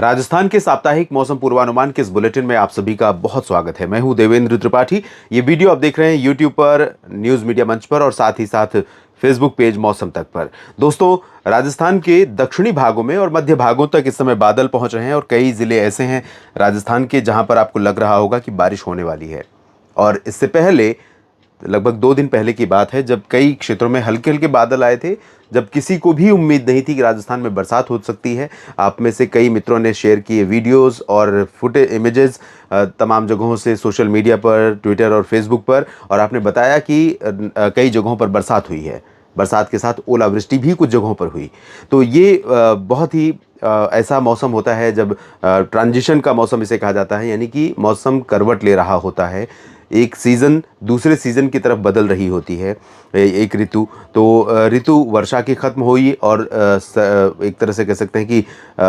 राजस्थान के साप्ताहिक मौसम पूर्वानुमान के इस बुलेटिन में आप सभी का बहुत स्वागत है। मैं हूं देवेंद्र त्रिपाठी। ये वीडियो आप देख रहे हैं यूट्यूब पर, न्यूज़ मीडिया मंच पर और साथ ही साथ फेसबुक पेज मौसम तक पर। दोस्तों, राजस्थान के दक्षिणी भागों में और मध्य भागों तक इस समय बादल पहुंच रहे हैं और कई जिले ऐसे हैं राजस्थान के जहां पर आपको लग रहा होगा कि बारिश होने वाली है। और इससे पहले लगभग 2 दिन पहले की बात है जब कई क्षेत्रों में हल्के हल्के बादल आए थे, जब किसी को भी उम्मीद नहीं थी कि राजस्थान में बरसात हो सकती है। आप में से कई मित्रों ने शेयर किए वीडियोस और फुटेज इमेजेस तमाम जगहों से, सोशल मीडिया पर, ट्विटर और फेसबुक पर, और आपने बताया कि कई जगहों पर बरसात हुई है। बरसात के साथ ओलावृष्टि भी कुछ जगहों पर हुई। तो ये बहुत ही ऐसा मौसम होता है जब ट्रांजिशन का मौसम इसे कहा जाता है, यानी कि मौसम करवट ले रहा होता है। एक सीज़न दूसरे सीज़न की तरफ बदल रही होती है, एक ऋतु। तो ऋतु वर्षा की ख़त्म हुई और एक तरह से कह सकते हैं कि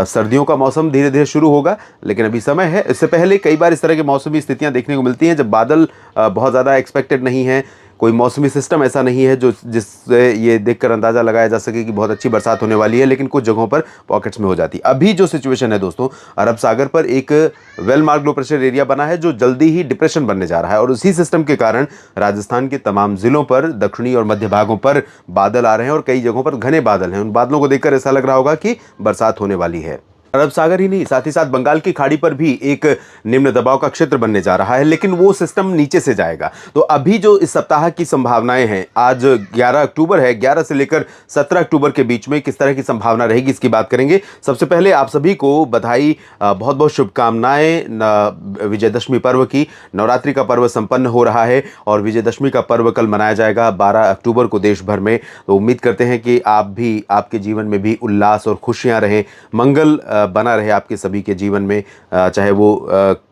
सर्दियों का मौसम धीरे धीरे शुरू होगा, लेकिन अभी समय है। इससे पहले कई बार इस तरह की मौसमी स्थितियां देखने को मिलती हैं जब बादल बहुत ज़्यादा एक्सपेक्टेड नहीं है, कोई मौसमी सिस्टम ऐसा नहीं है जो जिससे ये देखकर अंदाज़ा लगाया जा सके कि बहुत अच्छी बरसात होने वाली है, लेकिन कुछ जगहों पर पॉकेट्स में हो जाती है। अभी जो सिचुएशन है दोस्तों, अरब सागर पर एक well marked low pressure area बना है जो जल्दी ही डिप्रेशन बनने जा रहा है, और उसी सिस्टम के कारण राजस्थान के तमाम जिलों पर, दक्षिणी और मध्य भागों पर बादल आ रहे हैं और कई जगहों पर घने बादल हैं। उन बादलों को देखकर ऐसा लग रहा होगा कि बरसात होने वाली है। अरब सागर ही नहीं, साथ ही साथ बंगाल की खाड़ी पर भी एक निम्न दबाव का क्षेत्र बनने जा रहा है, लेकिन वो सिस्टम नीचे से जाएगा। तो अभी जो इस सप्ताह की संभावनाएं हैं, आज 11 अक्टूबर है, 11 से लेकर 17 अक्टूबर के बीच में किस तरह की संभावना रहेगी इसकी बात करेंगे। सबसे पहले आप सभी को बधाई, बहुत बहुत शुभकामनाएं विजयदशमी पर्व की। नवरात्रि का पर्व संपन्न हो रहा है और विजयदशमी का पर्व कल मनाया जाएगा 12 अक्टूबर को देश भर में। तो उम्मीद करते हैं कि आप भी, आपके जीवन में भी उल्लास और खुशियां रहें, मंगल बना रहे आपके सभी के जीवन में, चाहे वो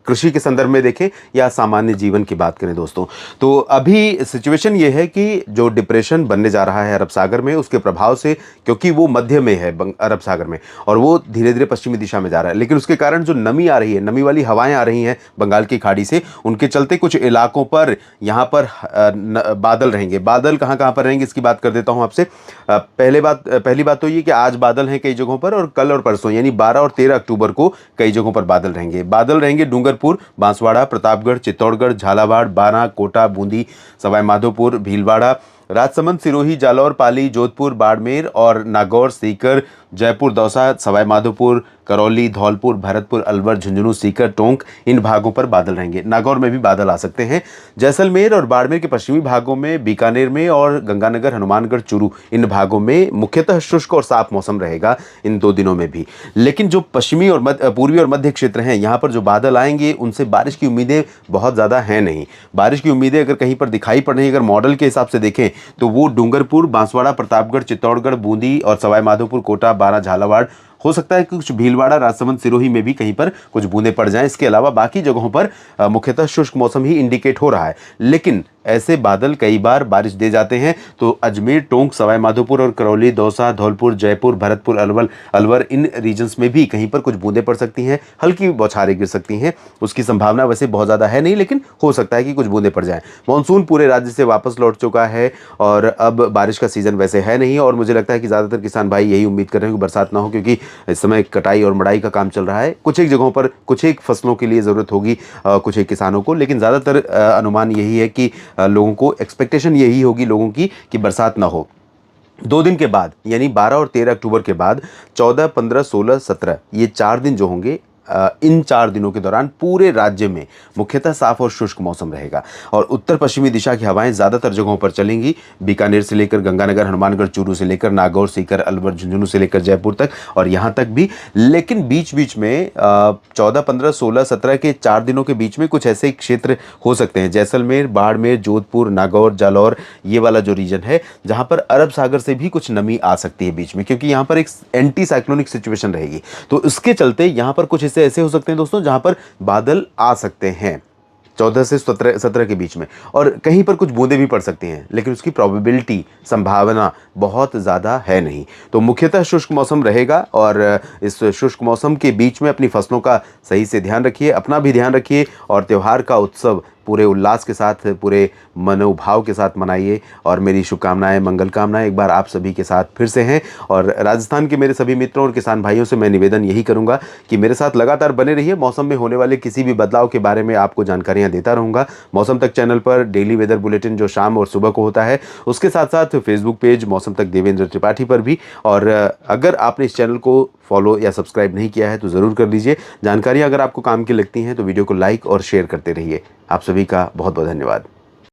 कृषि के संदर्भ में देखें या सामान्य जीवन की बात करें दोस्तों। तो अभी सिचुएशन ये है कि जो डिप्रेशन बनने जा रहा है अरब सागर में, उसके प्रभाव से, क्योंकि वो मध्य में है अरब सागर में और वो धीरे धीरे पश्चिमी दिशा में जा रहा है, लेकिन उसके कारण जो नमी आ रही है, नमी वाली हवाएं आ रही हैं बंगाल की खाड़ी से, उनके चलते कुछ इलाकों पर यहाँ पर बादल रहेंगे। बादल कहाँ कहाँ पर रहेंगे इसकी बात कर देता हूँ आपसे। पहली बात तो ये कि आज बादल हैं कई जगहों पर, और कल और परसों यानी 12 और 13 अक्टूबर को कई जगहों पर बादल रहेंगे। बादल रहेंगे डूंगरपुर, बांसवाड़ा, प्रतापगढ़, चित्तौड़गढ़, झालावाड़, बारां, कोटा, बूंदी, सवाई माधोपुर, भीलवाड़ा, राजसमंद, सिरोही, जालौर, पाली, जोधपुर, बाड़मेर और नागौर, सीकर, जयपुर, दौसा, सवाई माधोपुर, करौली, धौलपुर, भरतपुर, अलवर, झुंझुनू, सीकर, टोंक, इन भागों पर बादल रहेंगे। नागौर में भी बादल आ सकते हैं। जैसलमेर और बाड़मेर के पश्चिमी भागों में, बीकानेर में और गंगानगर, हनुमानगढ़, चूरू, इन भागों में मुख्यतः शुष्क और साफ मौसम रहेगा इन 2 दिनों में भी। लेकिन जो पश्चिमी और पूर्वी और मध्य क्षेत्र हैं, यहाँ पर जो बादल आएंगे उनसे बारिश की उम्मीदें बहुत ज़्यादा हैं नहीं। बारिश की उम्मीदें अगर कहीं पर दिखाई पड़ रही हैं, अगर मॉडल के हिसाब से देखें, तो वो डूंगरपुर, बांसवाड़ा, प्रतापगढ़, चित्तौड़गढ़, बूंदी और सवाई माधोपुर, कोटा, बारां, झालावाड़, हो सकता है कि कुछ भीलवाड़ा, राजसमंद, सिरोही में भी कहीं पर कुछ बूंदें पड़ जाएं। इसके अलावा बाकी जगहों पर मुख्यतः शुष्क मौसम ही इंडिकेट हो रहा है, लेकिन ऐसे बादल कई बार बारिश दे जाते हैं। तो अजमेर, टोंक, सवाई माधोपुर और करौली, दौसा, धौलपुर, जयपुर, भरतपुर, अलवर, इन रीजन्स में भी कहीं पर कुछ बूंदें पड़ सकती हैं, हल्की बौछारें गिर सकती हैं। उसकी संभावना वैसे बहुत ज़्यादा है नहीं, लेकिन हो सकता है कि कुछ बूंदें पड़ जाएं। मानसून पूरे राज्य से वापस लौट चुका है और अब बारिश का सीज़न वैसे है नहीं, और मुझे लगता है कि ज़्यादातर किसान भाई यही उम्मीद कर रहे हैं कि बरसात ना हो, क्योंकि इस समय कटाई और मड़ाई का काम चल रहा है। कुछ एक जगहों पर कुछ एक फसलों के लिए ज़रूरत होगी कुछ एक किसानों को, लेकिन ज़्यादातर अनुमान यही है कि लोगों को एक्सपेक्टेशन यही होगी लोगों की कि बरसात ना हो। 2 दिन के बाद यानी 12 और 13 अक्टूबर के बाद 14, 15, 16, 17 ये 4 दिन जो होंगे, इन 4 दिनों के दौरान पूरे राज्य में मुख्यतः साफ और शुष्क मौसम रहेगा और उत्तर पश्चिमी दिशा की हवाएं ज़्यादातर जगहों पर चलेंगी। बीकानेर से लेकर गंगानगर, हनुमानगढ़, चूरू से लेकर नागौर, सीकर, अलवर, झुंझुनू से लेकर जयपुर तक और यहाँ तक भी। लेकिन बीच बीच में 14, 15, 16, 17 के 4 दिनों के बीच में कुछ ऐसे क्षेत्र हो सकते हैं, जैसलमेर, बाड़मेर, जोधपुर, नागौर, जालौर, ये वाला जो रीजन है, जहाँ पर अरब सागर से भी कुछ नमी आ सकती है बीच में, क्योंकि यहाँ पर एक एंटी साइक्लोनिक सिचुएशन रहेगी। तो इसके चलते यहाँ पर कुछ ऐसे हो सकते हैं दोस्तों जहां पर बादल आ सकते हैं 14 से 17 के बीच में, और कहीं पर कुछ बूंदें भी पड़ सकती हैं, लेकिन उसकी प्रोबेबिलिटी, संभावना बहुत ज़्यादा है नहीं। तो मुख्यतः शुष्क मौसम रहेगा और इस शुष्क मौसम के बीच में अपनी फसलों का सही से ध्यान रखिए, अपना भी ध्यान रखिए और त्यौहार का उत्सव पूरे उल्लास के साथ, पूरे मनोभाव के साथ मनाइए। और मेरी शुभकामनाएं, मंगल कामनाएं एक बार आप सभी के साथ फिर से हैं। और राजस्थान के मेरे सभी मित्रों और किसान भाइयों से मैं निवेदन यही करूंगा कि मेरे साथ लगातार बने रहिए। मौसम में होने वाले किसी भी बदलाव के बारे में आपको जानकारियां देता रहूंगा। मौसम तक चैनल पर डेली वेदर बुलेटिन जो शाम और सुबह को होता है, उसके साथ साथ फेसबुक पेज मौसम तक देवेंद्र त्रिपाठी पर भी। और अगर आपने इस चैनल को फॉलो या सब्सक्राइब नहीं किया है तो ज़रूर कर लीजिए। जानकारियाँ अगर आपको काम की लगती हैं तो वीडियो को लाइक और शेयर करते रहिए। आप सभी का बहुत बहुत धन्यवाद।